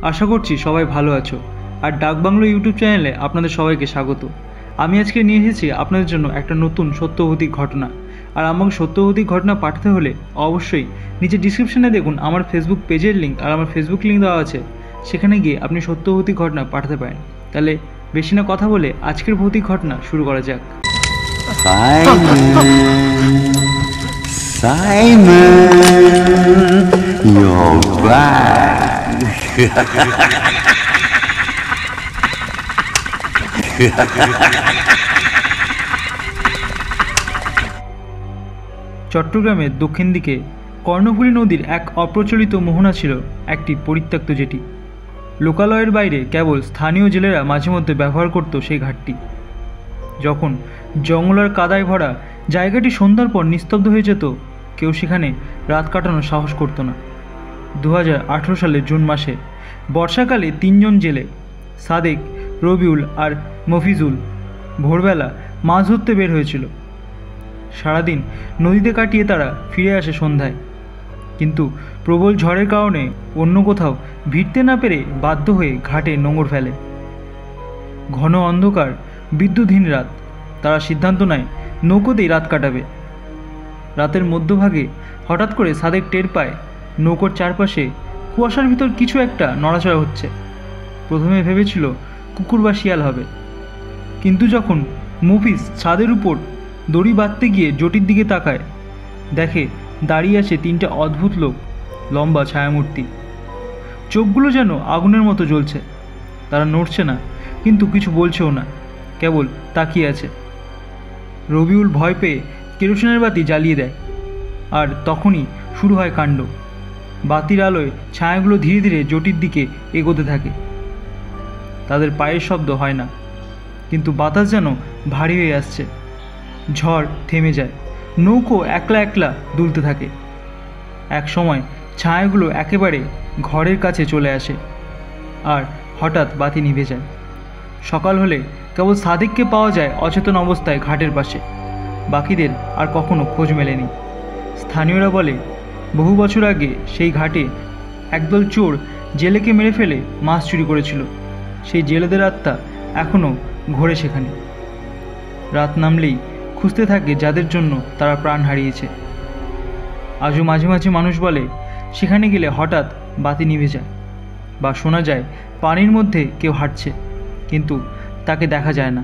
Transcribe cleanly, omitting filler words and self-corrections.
আশা করছি সবাই ভালো আছো। আর ডাকবাংলো ইউটিউব চ্যানেলে আপনাদের সবাইকে স্বাগত। আমি আজকে নিয়ে এসেছি আপনাদের জন্য একটা নতুন সত্যভৌতিক ঘটনা। আর আমাকে সত্যভৌতিক ঘটনা পাঠাতে হলে অবশ্যই নিচে ডিসক্রিপশানে দেখুন আমার ফেসবুক পেজের লিঙ্ক আর আমার ফেসবুক লিঙ্ক দেওয়া আছে, সেখানে গিয়ে আপনি সত্যভৌতিক ঘটনা পাঠাতে পারেন। তাহলে বেশি না কথা বলে আজকের ভৌতিক ঘটনা শুরু করা যাক। Simon, you're back. চট্টগ্রামের দক্ষিণ দিকে কর্ণফুলী নদীর এক অপ্রচলিত মোহনা ছিল একটি পরিত্যক্ত জেটি। লোকালয়ের বাইরে কেবল স্থানীয় জেলেরা মাঝে মধ্যে ব্যবহার করত সেই ঘাটটি। যখন জঙ্গল আর কাদায় ভরা জায়গাটি সন্ধ্যার পর নিস্তব্ধ হয়ে যেত, কেউ সেখানে রাত কাটানোর সাহস করতো না। 2018 সালের জুন মাসে বর্ষাকালে 3 জন জেলে সাদেক, রবিউল আর মফিজুল ভোরবেলা মাছ ধরতে বের হয়েছিল। সারাদিন নদীতে কাটিয়ে তারা ফিরে আসে সন্ধ্যায়, কিন্তু প্রবল ঝড়ের কারণে অন্য কোথাও ভিড়তে না পেরে বাধ্য হয়ে ঘাটে নোঙর ফেলে। ঘন অন্ধকার, বিদ্যুৎহীন রাত, তারা সিদ্ধান্ত নেয় নৌকোতেই রাত কাটাবে। রাতের মধ্যভাগে হঠাৎ করে সাদেক টের পায় নৌকোর চারপাশে কুয়াশার ভিতর কিছু একটা নড়াচড়া হচ্ছে। প্রথমে ভেবেছিল কুকুর বা শিয়াল হবে, কিন্তু যখন মফিজ ছাদের উপর দড়ি বাঁধতে গিয়ে জটির দিকে তাকায়, দেখে দাঁড়িয়ে আছে 3টা অদ্ভুত লোক, লম্বা ছায়ামূর্তি। চোখগুলো যেন আগুনের মতো জ্বলছে। তারা নড়ছে না, কিন্তু কিছু বলছেও না, কেবল তাকিয়ে আছে। রবিউল ভয় পেয়ে কেরোসিনের বাতি জ্বালিয়ে দেয়, আর তখনই শুরু হয় কাণ্ড। বাতির আলোয় ছায়াগুলো ধীরে ধীরে জটির দিকে এগোতে থাকে। তাদের পায়ের শব্দ হয় না, কিন্তু বাতাস যেন ভারী হয়ে আসছে। ঝড় থেমে যায়, নৌকো একলা একলা দুলতে থাকে। এক সময় ছায়াগুলো একেবারে ঘরের কাছে চলে আসে, আর হঠাৎ বাতি নিভে যায়। সকাল হলে কেবল সাদিককে পাওয়া যায় অচেতন অবস্থায় ঘাটের পাশে। বাকিদের আর কখনো খোঁজ মেলেনি। স্থানীয়রা বলে, বহু বছর আগে সেই ঘাটে একদল চোর জেলেকে মেরে ফেলে মাছ চুরি করেছিল। সেই জেলেদের আত্মা এখনও ঘোরে সেখানে। রাত নামলেই খুঁজতে থাকে যাদের জন্য তারা প্রাণ হারিয়েছে। আজও মাঝে মাঝে মানুষ বলে, সেখানে গেলে হঠাৎ বাতি নিভে যায়, বা শোনা যায় পানির মধ্যে কেউ হাঁটছে, কিন্তু তাকে দেখা যায় না।